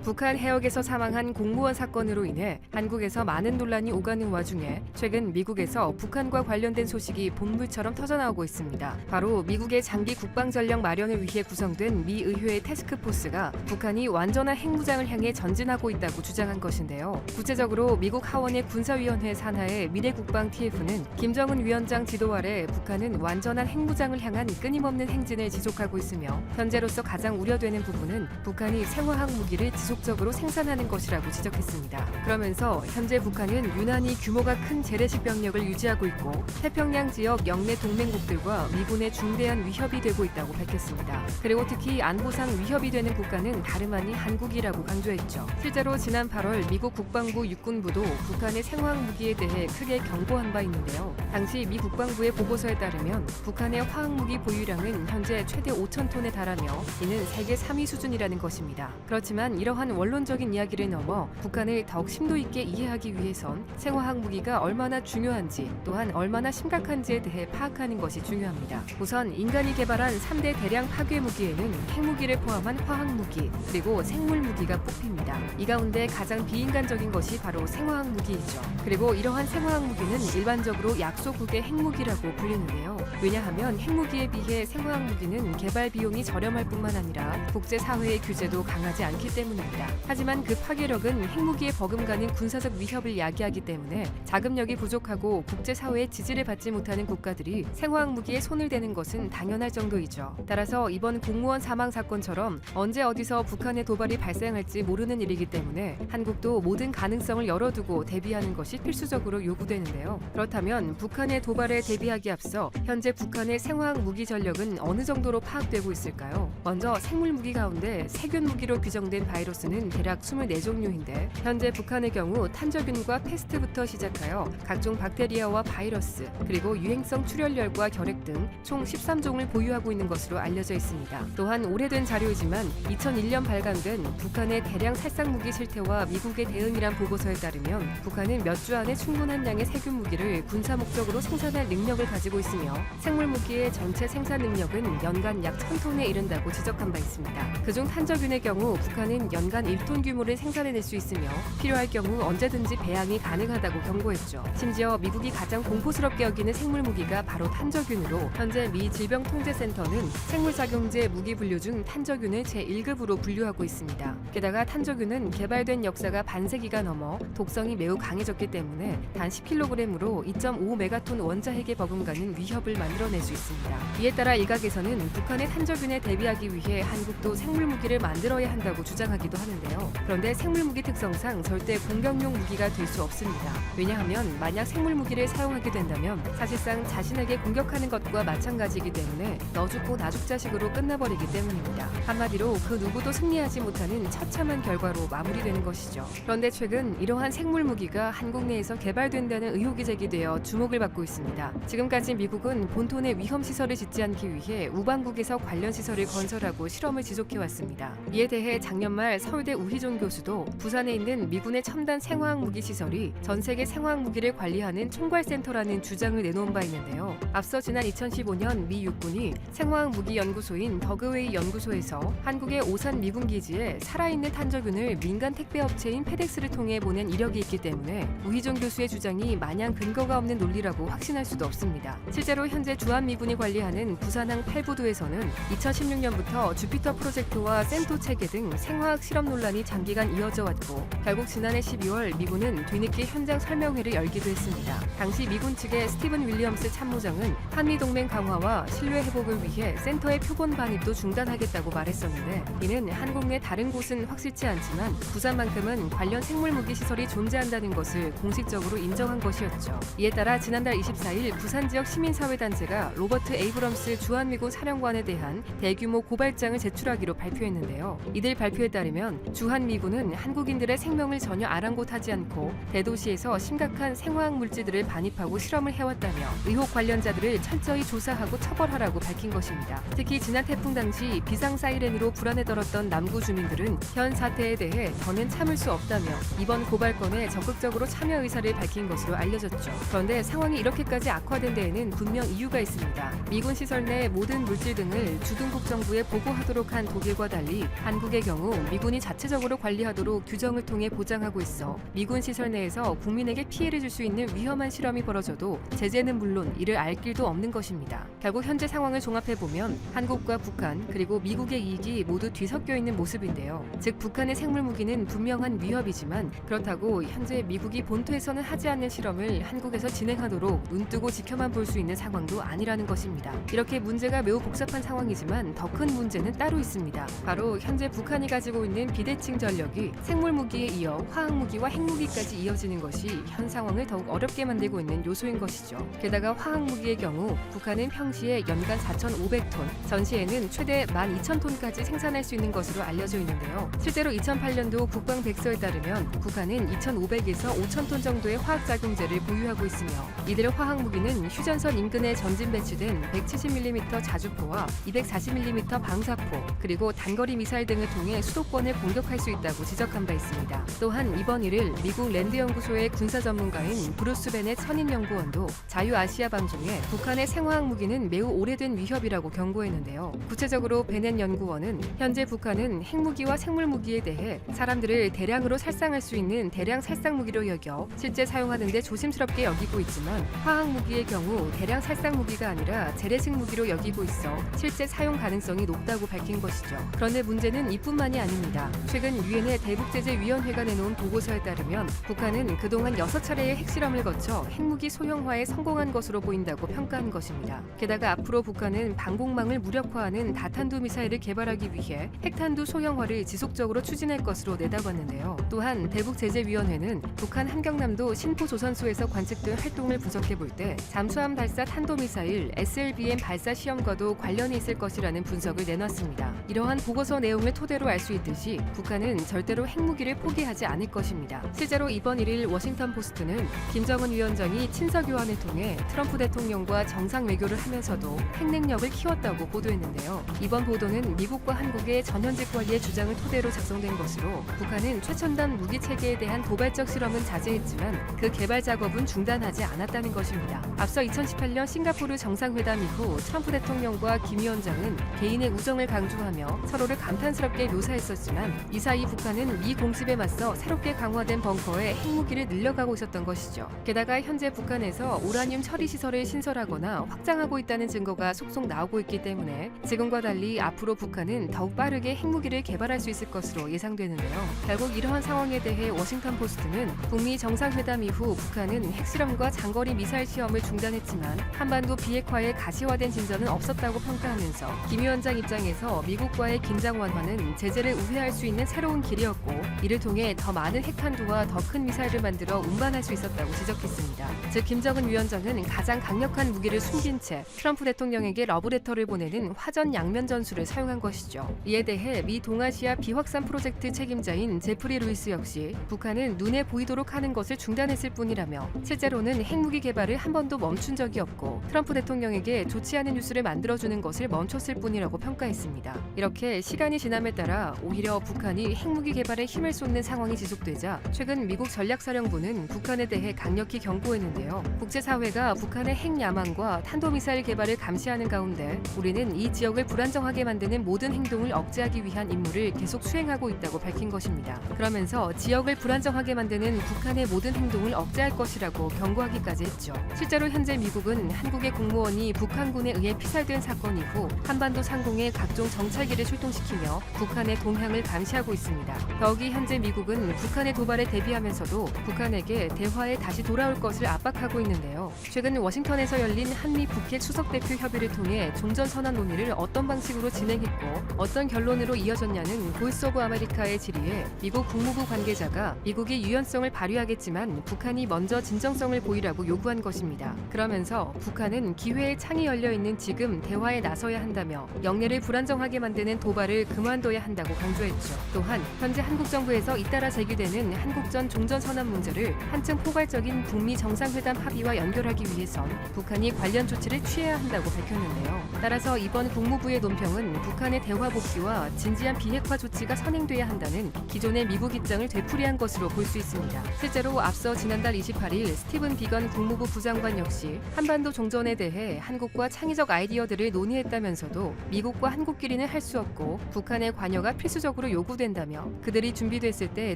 북한 해역에서 사망한 공무원 사건으로 인해 한국에서 많은 논란이 오가는 와중에 최근 미국에서 북한과 관련된 소식이 본물처럼 터져나오고 있습니다. 바로 미국의 장기 국방 전력 마련을 위해 구성된 미 의회의 태스크포스가 북한이 완전한 핵무장을 향해 전진하고 있다고 주장한 것인데요. 구체적으로 미국 하원의 군사위원회 산하의 미래국방 TF는 김정은 위원장 지도 아래 북한은 완전한 핵무장을 향한 끊임없는 행진을 지속하고 있으며 현재로서 가장 우려되는 부분은 북한이 생화학 무기를 지속적으로 생산하는 것이라고 지적했습니다. 그러면서 현재 북한은 유난히 규모가 큰 재래식 병력을 유지하고 있고 태평양 지역 영내 동맹국들과 미군의 중대한 위협이 되고 있다고 밝혔습니다. 그리고 특히 안보상 위협이 되는 국가는 다름 아닌 한국이라고 강조했죠. 실제로 지난 8월 미국 국방부 육군부도 북한의 생화학 무기에 대해 크게 경고한 바 있는데요. 당시 미 국방부의 보고서에 따르면 북한의 화학무기 보유량은 현재 최대 5,000톤에 달하며 이는 세계 3위 수준이라는 것입니다. 그렇지만 이러한 원론적인 이야기를 넘어 북한을 더욱 심도 있게 이해하기 위해선 생화학 무기가 얼마나 중요한지 또한 얼마나 심각한지에 대해 파악하는 것이 중요합니다. 우선 인간이 개발한 3대 대량 파괴 무기에는 핵무기를 포함한 화학 무기 그리고 생물 무기가 뽑힙니다. 이 가운데 가장 비인간적인 것이 바로 생화학 무기이죠. 그리고 이러한 생화학 무기는 일반적으로 약소국의 핵무기라고 불리는데요. 왜냐하면 핵무기에 비해 생화학 무기는 개발 비용이 저렴할 뿐만 아니라 국제사회의 규제도 강하지 않기 때문입니다. 하지만 그 파괴력은 핵무기에 버금가는 군사적 위협을 야기하기 때문에 자금력이 부족하고 국제사회의 지지를 받지 못하는 국가들이 생화학 무기에 손을 대는 것은 당연할 정도이죠. 따라서 이번 공무원 사망 사건처럼 언제 어디서 북한의 도발이 발생할지 모르는 일이기 때문에 한국도 모든 가능성을 열어두고 대비하는 것이 필수적으로 요구되는데요. 그렇다면 북한의 도발에 대비하기 앞서 현재 북한의 생화학 무기 전력은 어느 정도로 파악되고 있을까요? 먼저 생물 무기 가운데 세균 무기로 규정된 바이러스는 대략 24종류인데 현재 북한의 경우 탄저균과 패스트부터 시작하여 각종 박테리아와 바이러스 그리고 유행성 출혈열과 결핵 등 총 13종을 보유하고 있는 것으로 알려져 있습니다. 또한 오래된 자료이지만 2001년 발간된 북한의 대량 살상 무기 실태와 미국의 대응이란 보고서에 따르면 북한은 몇 주 안에 충분한 양의 세균 무기를 군사 목적으로 생산할 능력을 가지고 있으며 생물 무기의 전체 생산 능력은 연간 약 1000톤에 이른다고 지적한 바 있습니다. 그중 탄저균의 경우 북한은 연간 1톤 규모를 생산해낼 수 있으며 필요할 경우 언제든지 배양이 가능하다고 경고했죠. 심지어 미국이 가장 공포스럽게 여기는 생물 무기가 바로 탄저균으로 현재 미 질병통제센터는 생물작용제 무기 분류 중 탄저균을 제1급으로 분류하고 있습니다. 게다가 탄저균은 개발된 역사가 반세기가 넘어 독성이 매우 강해졌기 때문에 단 10kg으로 2.5메가톤 원자핵에 버금가는 위협을 만들어낼 수 있습니다. 이에 따라 일각에서는 북한의 탄저균에 대비하기 위해 한국도 생물 무기를 만들어야 한다고 주장하기도 하는데요. 그런데 생물 무기 특성상 절대 공격용 무기가 될 수 없습니다. 왜냐하면 만약 생물 무기를 사용하게 된다면 사실상 자신에게 공격하는 것과 마찬가지이기 때문에 너 죽고 나 죽자식으로 끝나버리기 때문입니다. 한마디로 그 누구도 승리하지 못하는 처참한 결과로 마무리되는 것이죠. 그런데 최근 이러한 생물 무기가 한국 내에서 개발된다는 의혹이 제기되어 주목을 받고 있습니다. 지금까지 미국은 본토내 위험 시설을 짓지 않기 위해 우방국에서 관련 시설을 건설하고 실험을 지속해왔습니다. 이에 대해 작년 말 서울대 우희종 교수도 부산에 있는 미군의 첨단 생화학 무기 시설이 전 세계 생화학 무기를 관리하는 총괄센터라는 주장을 내놓은 바 있는데요. 앞서 지난 2015년 미 육군이 생화학 무기 연구소인 더그웨이 연구소에서 한국의 오산 미군 기지에 살아있는 탄저균을 민간 택배 업체인 페덱스를 통해 보낸 이력이 있기 때문에 우희종 교수의 주장이 마냥 근거가 없는 논리라고 확신할 수도 없습니다. 실제로 현재 주한미군이 관리하는 부산항 8부두에서는 2016년부터 주피터 프로젝트와 센토 체계 등 생화학 실험 논란이 장기간 이어져 왔고 결국 지난해 12월 미군은 뒤늦게 현장 설명회를 열기도 했습니다. 당시 미군 측의 스티븐 윌리엄스 참모장은 한미동맹 강화와 신뢰 회복을 위해 센터의 표본 반입도 중단하겠다고 말했었는데 이는 한국 내 다른 곳은 확실치 않지만 부산만큼은 관련 생물무기 시설이 존재한다는 것을 공식적으로 인정한 것이었죠. 이에 따라 지난달 24일 부산 지역 시민사회단체가 로버트 에이브럼스 주한미군 사령관에 대한 대규모 고발장을 제출하기로 발표했는데요. 이들 발표에 따르면 주한미군은 한국인들의 생명을 전혀 아랑곳하지 않고 대도시에서 심각한 생화학 물질들을 반입하고 실험을 해왔다며 의혹 관련자들을 철저히 조사하고 처벌하라고 밝힌 것입니다. 특히 지난 태풍 당시 비상 사이렌으로 불안에 떨었던 남구 주민들은 현 사태에 대해 더는 참을 수 없다며 이번 고발건에 적극적으로 참여 의사를 밝힌 것으로 알려졌죠. 그런데 상황이 이렇게까지 악화된 데에는 분명 이유가 있습니다. 미군 시설 내 모든 물질 등을 주둔국 정부에 보고하도록 한 독일과 달리 한국의 경우 미군 공무원이 자체적으로 관리하도록 규정을 통해 보장하고 있어 미군 시설 내에서 국민에게 피해를 줄 수 있는 위험한 실험이 벌어져도 제재는 물론 이를 알 길도 없는 것입니다. 결국 현재 상황을 종합해보면 한국과 북한 그리고 미국의 이익이 모두 뒤섞여 있는 모습인데요. 즉 북한의 생물무기는 분명한 위협이지만 그렇다고 현재 미국이 본토에서는 하지 않는 실험을 한국에서 진행하도록 눈뜨고 지켜만 볼 수 있는 상황도 아니라는 것입니다. 이렇게 문제가 매우 복잡한 상황이지만 더 큰 문제는 따로 있습니다. 바로 현재 북한이 가지고 있는 비대칭 전력이 생물무기에 이어 화학무기와 핵무기까지 이어지는 것이 현 상황을 더욱 어렵게 만들고 있는 요소인 것이죠. 게다가 화학무기의 경우 북한은 평시에 연간 4,500톤, 전시에는 최대 12,000톤까지 생산할 수 있는 것으로 알려져 있는데요. 실제로 2008년도 국방백서에 따르면 북한은 2,500에서 5,000톤 정도의 화학작용제를 보유하고 있으며 이들 화학무기는 휴전선 인근에 전진 배치된 170mm 자주포와 240mm 방사포 그리고 단거리 미사일 등을 통해 수도권을 공격할 수 있다고 지적한 바 있습니다. 또한 이번 1일 미국 랜드 연구소의 군사 전문가인 브루스 베넷 선임 연구원도 자유아시아 방송에 북한의 생화학 무기는 매우 오래된 위협이라고 경고했는데요. 구체적으로 베넷 연구원은 현재 북한은 핵무기와 생물무기에 대해 사람들을 대량으로 살상할 수 있는 대량 살상 무기로 여겨 실제 사용하는 데 조심스럽게 여기고 있지만 화학무기의 경우 대량 살상 무기가 아니라 재래식 무기로 여기고 있어 실제 사용 가능성이 높다고 밝힌 것이죠. 그런데 문제는 이뿐만이 아닙니다. 최근 유엔의 대북제재위원회가 내놓은 보고서에 따르면 북한은 그동안 6차례의 핵실험을 거쳐 핵무기 소형화에 성공한 것으로 보인다고 평가한 것입니다. 게다가 앞으로 북한은 방공망을 무력화하는 다탄두 미사일을 개발하기 위해 핵탄두 소형화를 지속적으로 추진할 것으로 내다봤는데요. 또한 대북제재위원회는 북한 함경남도 신포조선소에서 관측된 활동을 분석해 볼 때 잠수함 발사 탄도미사일 SLBM 발사 시험과도 관련이 있을 것이라는 분석을 내놨습니다. 이러한 보고서 내용을 토대로 알 수 있듯이 북한은 절대로 핵무기를 포기하지 않을 것입니다. 실제로 이번 1일 워싱턴 포스트는 김정은 위원장이 친서 교환을 통해 트럼프 대통령과 정상 외교를 하면서도 핵 능력을 키웠다고 보도했는데요. 이번 보도는 미국과 한국의 전현직 관리의 주장을 토대로 작성된 것으로 북한은 최첨단 무기 체계에 대한 도발적 실험은 자제했지만 그 개발 작업은 중단하지 않았다는 것입니다. 앞서 2018년 싱가포르 정상회담 이후 트럼프 대통령과 김 위원장은 개인의 우정을 강조하며 서로를 감탄스럽게 묘사했었지만 이 사이 북한은 미 공습에 맞서 새롭게 강화된 벙커에 핵무기를 늘려가고 있었던 것이죠. 게다가 현재 북한에서 우라늄 처리 시설을 신설하거나 확장하고 있다는 증거가 속속 나오고 있기 때문에 지금과 달리 앞으로 북한은 더욱 빠르게 핵무기를 개발할 수 있을 것으로 예상되는데요. 결국 이러한 상황에 대해 워싱턴 포스트는 북미 정상회담 이후 북한은 핵실험과 장거리 미사일 시험을 중단했지만 한반도 비핵화에 가시화된 진전은 없었다고 평가하면서 김 위원장 입장에서 미국과의 긴장 완화는 제재를 우회할 수 있는 새로운 길이었고 이를 통해 더 많은 핵탄두와 더 큰 미사일을 만들어 운반할 수 있었다고 지적했습니다. 즉 김정은 위원장은 가장 강력한 무기를 숨긴 채 트럼프 대통령에게 러브레터를 보내는 화전 양면 전술을 사용한 것이죠. 이에 대해 미 동아시아 비확산 프로젝트 책임자인 제프리 루이스 역시 북한은 눈에 보이도록 하는 것을 중단했을 뿐이라며 실제로는 핵무기 개발을 한 번도 멈춘 적이 없고 트럼프 대통령에게 좋지 않은 뉴스를 만들어주는 것을 멈췄을 뿐이라고 평가했습니다. 이렇게 시간이 지남에 따라 오히려 북한이 핵무기 개발에 힘을 쏟는 상황이 지속되자 최근 미국 전략사령부는 북한에 대해 강력히 경고했는데요. 국제사회가 북한의 핵 야망과 탄도미사일 개발을 감시하는 가운데 우리는 이 지역을 불안정하게 만드는 모든 행동을 억제하기 위한 임무를 계속 수행하고 있다고 밝힌 것입니다. 그러면서 지역을 불안정하게 만드는 북한의 모든 행동을 억제할 것이라고 경고하기까지 했죠. 실제로 현재 미국은 한국의 공무원이 북한군에 의해 피살된 사건 이후 한반도 상공에 각종 정찰기를 출동시키며 북한의 동향을 감시하고 있습니다. 더욱이 현재 미국은 북한의 도발에 대비하면서도 북한에게 대화에 다시 돌아올 것을 압박하고 있는데요. 최근 워싱턴에서 열린 한미 북핵 수석대표 협의를 통해 종전선언 논의를 어떤 방식으로 진행했고 어떤 결론으로 이어졌냐는 보이스 오브 아메리카의 질의에 미국 국무부 관계자가 미국이 유연성을 발휘하겠지만 북한이 먼저 진정성을 보이라고 요구한 것입니다. 그러면서 북한은 기회의 창이 열려있는 지금 대화에 나서야 한다며 영내를 불안정하게 만드는 도발을 그만둬야 한다고 강조했죠. 또한 현재 한국 정부에서 잇따라 제기되는 한국전 종전선언 문제를 한층 포괄적인 북미 정상회담 합의와 연결하기 위해선 북한이 관련 조치를 취해야 한다고 밝혔는데요. 따라서 이번 국무부의 논평은 북한의 대화 복귀와 진지한 비핵화 조치가 선행돼야 한다는 기존의 미국 입장을 되풀이한 것으로 볼 수 있습니다. 실제로 앞서 지난달 28일 스티븐 비건 국무부 부장관 역시 한반도 종전에 대해 한국과 창의적 아이디어들을 논의했다면서도 미국과 한국끼리는 할 수 없고 북한의 관여가 필수적으로 법적으로 요구된다며 그들이 준비됐을 때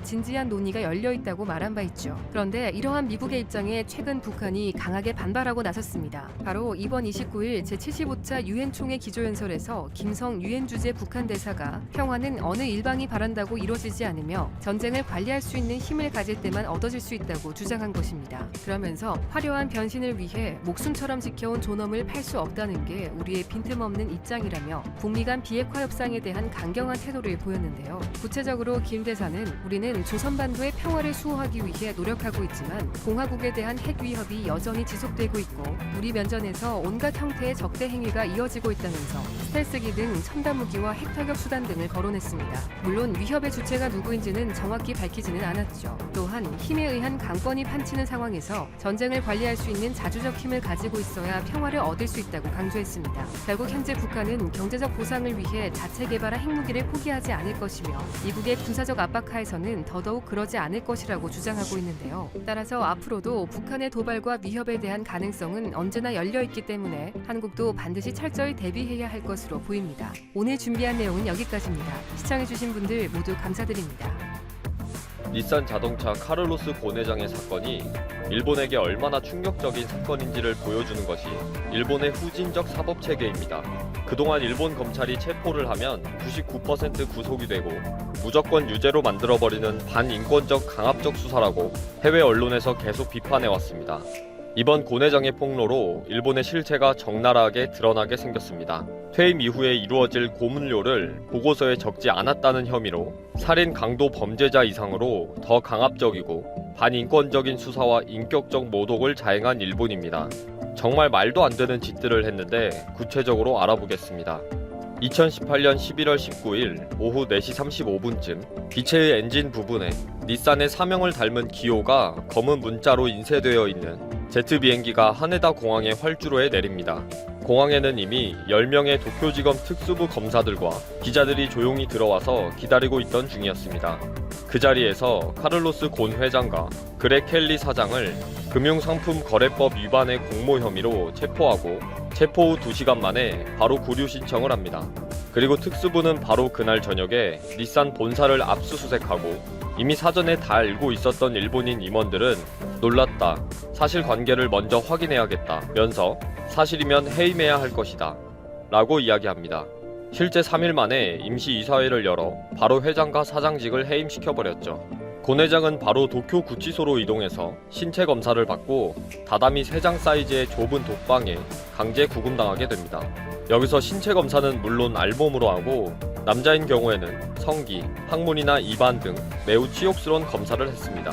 진지한 논의가 열려 있다고 말한 바 있죠. 그런데 이러한 미국의 입장에 최근 북한이 강하게 반발하고 나섰습니다. 바로 이번 29일 제75차 유엔 총회 기조연설에서 김성 유엔 주재 북한 대사가 평화는 어느 일방이 바란다고 이루어지지 않으며 전쟁을 관리할 수 있는 힘을 가질 때만 얻어질 수 있다고 주장한 것입니다. 그러면서 화려한 변신을 위해 목숨처럼 지켜온 존엄을 팔 수 없다는 게 우리의 빈틈없는 입장이라며 북미 간 비핵화 협상에 대한 강경한 태도를 보였는데요. 구체적으로 김 대사는 우리는 조선반도의 평화를 수호하기 위해 노력하고 있지만 공화국에 대한 핵 위협이 여전히 지속되고 있고 우리 면전에서 온갖 형태의 적대 행위가 이어지고 있다면서 스텔스기 등 첨단 무기와 핵 타격 수단 등을 거론했습니다. 물론 위협의 주체가 누구인지는 정확히 밝히지는 않았죠. 또한 힘에 의한 강권이 판치는 상황에서 전쟁을 관리할 수 있는 자주적 힘을 가지고 있어야 평화를 얻을 수 있다고 강조했습니다. 결국 현재 북한은 경제적 보상을 위해 자체 개발한 핵무기를 포기하지 않을 것이며 미국의 군사적 압박하에서는 더더욱 그러지 않을 것이라고 주장하고 있는데요. 따라서 앞으로도 북한의 도발과 위협에 대한 가능성은 언제나 열려 있기 때문에 한국도 반드시 철저히 대비해야 할 것으로 보입니다. 오늘 준비한 내용은 여기까지입니다. 시청해주신 분들 모두 감사드립니다. 닛산 자동차 카를로스 곤 회장의 사건이 일본에게 얼마나 충격적인 사건인지를 보여주는 것이 일본의 후진적 사법체계입니다. 그동안 일본 검찰이 체포를 하면 99% 구속이 되고 무조건 유죄로 만들어버리는 반인권적 강압적 수사라고 해외 언론에서 계속 비판해왔습니다. 이번 곤 회장의 폭로로 일본의 실체가 적나라하게 드러나게 생겼습니다. 퇴임 이후에 이루어질 고문료를 보고서에 적지 않았다는 혐의로 살인 강도 범죄자 이상으로 더 강압적이고 반인권적인 수사와 인격적 모독을 자행한 일본입니다. 정말 말도 안 되는 짓들을 했는데 구체적으로 알아보겠습니다. 2018년 11월 19일 오후 4시 35분쯤 기체의 엔진 부분에 닛산의 사명을 닮은 기호가 검은 문자로 인쇄되어 있는 제트 비행기가 하네다 공항의 활주로에 내립니다. 공항에는 이미 10명의 도쿄지검 특수부 검사들과 기자들이 조용히 들어와서 기다리고 있던 중이었습니다. 그 자리에서 카를로스 곤 회장과 그렉 켈리 사장을 금융상품거래법 위반의 공모 혐의로 체포하고 체포 후 2시간 만에 바로 구류 신청을 합니다. 그리고 특수부는 바로 그날 저녁에 닛산 본사를 압수수색하고 이미 사전에 다 알고 있었던 일본인 임원들은 놀랐다, 사실관계를 먼저 확인해야겠다 면서 사실이면 해임해야 할 것이다 라고 이야기합니다. 실제 3일 만에 임시이사회를 열어 바로 회장과 사장직을 해임시켜버렸죠. 곤 회장은 바로 도쿄 구치소로 이동해서 신체 검사를 받고 다다미 3장 사이즈의 좁은 독방에 강제 구금당하게 됩니다. 여기서 신체 검사는 물론 알몸으로 하고 남자인 경우에는 성기, 항문이나 입안 등 매우 치욕스러운 검사를 했습니다.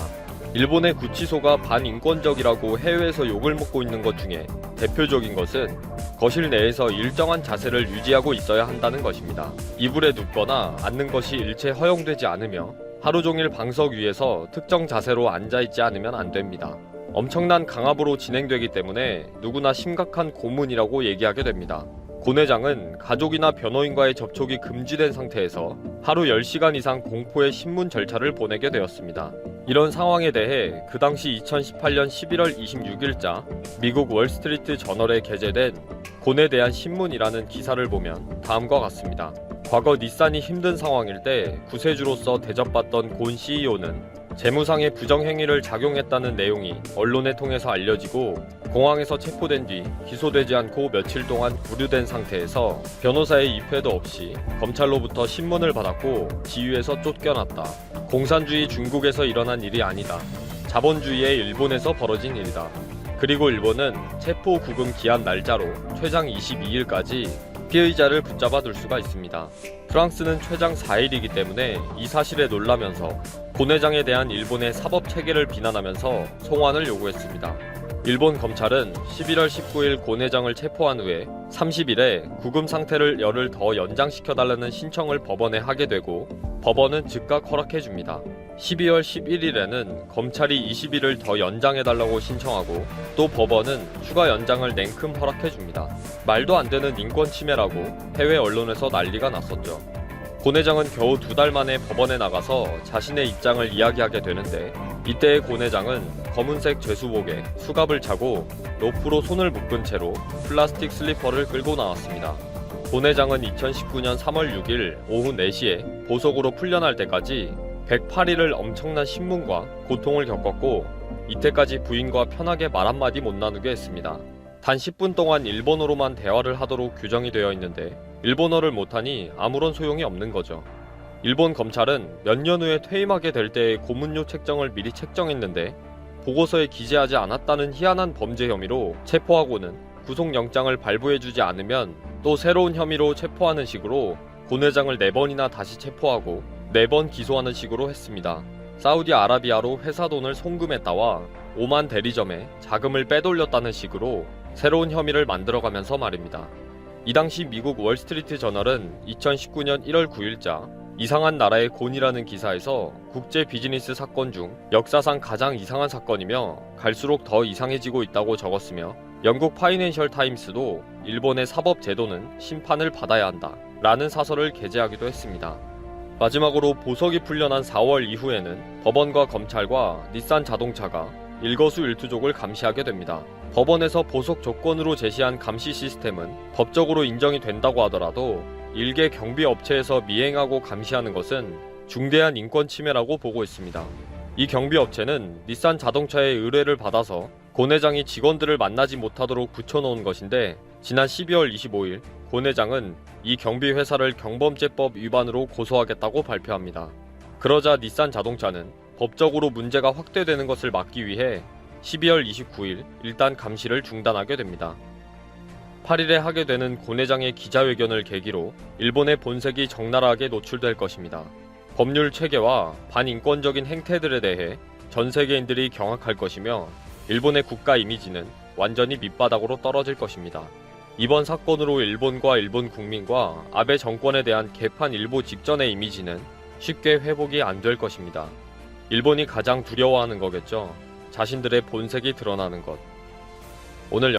일본의 구치소가 반인권적이라고 해외에서 욕을 먹고 있는 것 중에 대표적인 것은 거실 내에서 일정한 자세를 유지하고 있어야 한다는 것입니다. 이불에 눕거나 앉는 것이 일체 허용되지 않으며 하루 종일 방석 위에서 특정 자세로 앉아있지 않으면 안 됩니다. 엄청난 강압으로 진행되기 때문에 누구나 심각한 고문이라고 얘기하게 됩니다. 곤 회장은 가족이나 변호인과의 접촉이 금지된 상태에서 하루 10시간 이상 공포의 신문 절차를 보내게 되었습니다. 이런 상황에 대해 그 당시 2018년 11월 26일자 미국 월스트리트 저널에 게재된 곤에 대한 신문이라는 기사를 보면 다음과 같습니다. 과거 닛산이 힘든 상황일 때 구세주로서 대접받던 곤 CEO는 재무상의 부정행위를 작용했다는 내용이 언론에 통해서 알려지고 공항에서 체포된 뒤 기소되지 않고 며칠 동안 구류된 상태에서 변호사의 입회도 없이 검찰로부터 신문을 받았고 지휘에서 쫓겨났다. 공산주의 중국에서 일어난 일이 아니다. 자본주의의 일본에서 벌어진 일이다. 그리고 일본은 체포 구금 기한 날짜로 최장 22일까지 피의자를 붙잡아 둘 수가 있습니다. 프랑스는 최장 4일이기 때문에 이 사실에 놀라면서 곤 회장에 대한 일본의 사법 체계를 비난하면서 송환을 요구했습니다. 일본 검찰은 11월 19일 곤 회장을 체포한 후에 30일에 구금 상태를 열흘 더 연장시켜달라는 신청을 법원에 하게 되고 법원은 즉각 허락해줍니다. 12월 11일에는 검찰이 20일을 더 연장해달라고 신청하고 또 법원은 추가 연장을 냉큼 허락해줍니다. 말도 안 되는 인권 침해라고 해외 언론에서 난리가 났었죠. 곤 회장은 겨우 2달 만에 법원에 나가서 자신의 입장을 이야기하게 되는데 이때의 곤 회장은 검은색 죄수복에 수갑을 차고 로프로 손을 묶은 채로 플라스틱 슬리퍼를 끌고 나왔습니다. 고 내장은 2019년 3월 6일 오후 4시에 보석으로 풀려날 때까지 108일을 엄청난 신문과 고통을 겪었고 이때까지 부인과 편하게 말 한마디 못 나누게 했습니다. 단 10분 동안 일본어로만 대화를 하도록 규정이 되어 있는데 일본어를 못하니 아무런 소용이 없는 거죠. 일본 검찰은 몇 년 후에 퇴임하게 될 때의 고문료 책정을 미리 책정했는데 보고서에 기재하지 않았다는 희한한 범죄 혐의로 체포하고는 구속영장을 발부해주지 않으면 또 새로운 혐의로 체포하는 식으로 고 내장을 4번이나 다시 체포하고 4번 기소하는 식으로 했습니다. 사우디아라비아로 회사 돈을 송금했다와 오만 대리점에 자금을 빼돌렸다는 식으로 새로운 혐의를 만들어가면서 말입니다. 이 당시 미국 월스트리트 저널은 2019년 1월 9일자 이상한 나라의 곤이라는 기사에서 국제 비즈니스 사건 중 역사상 가장 이상한 사건이며 갈수록 더 이상해지고 있다고 적었으며 영국 파이낸셜 타임스도 일본의 사법 제도는 심판을 받아야 한다 라는 사설을 게재하기도 했습니다. 마지막으로 보석이 풀려난 4월 이후에는 법원과 검찰과 닛산 자동차가 일거수일투족을 감시하게 됩니다. 법원에서 보석 조건으로 제시한 감시 시스템은 법적으로 인정이 된다고 하더라도 일개 경비 업체에서 미행하고 감시하는 것은 중대한 인권 침해라고 보고 있습니다. 이 경비 업체는 닛산 자동차의 의뢰를 받아서 고 내장이 직원들을 만나지 못하도록 붙여놓은 것인데 지난 12월 25일 고 내장은 이 경비 회사를 경범죄법 위반으로 고소하겠다고 발표합니다. 그러자 닛산 자동차는 법적으로 문제가 확대되는 것을 막기 위해 12월 29일 일단 감시를 중단하게 됩니다. 8일에 하게 되는 고 내장의 기자회견을 계기로 일본의 본색이 적나라하게 노출될 것입니다. 법률 체계와 반인권적인 행태들에 대해 전 세계인들이 경악할 것이며 일본의 국가 이미지는 완전히 밑바닥으로 떨어질 것입니다. 이번 사건으로 일본과 일본 국민과 아베 정권에 대한 개판 일보 직전의 이미지는 쉽게 회복이 안 될 것입니다. 일본이 가장 두려워하는 거겠죠. 자신들의 본색이 드러나는 것. 오늘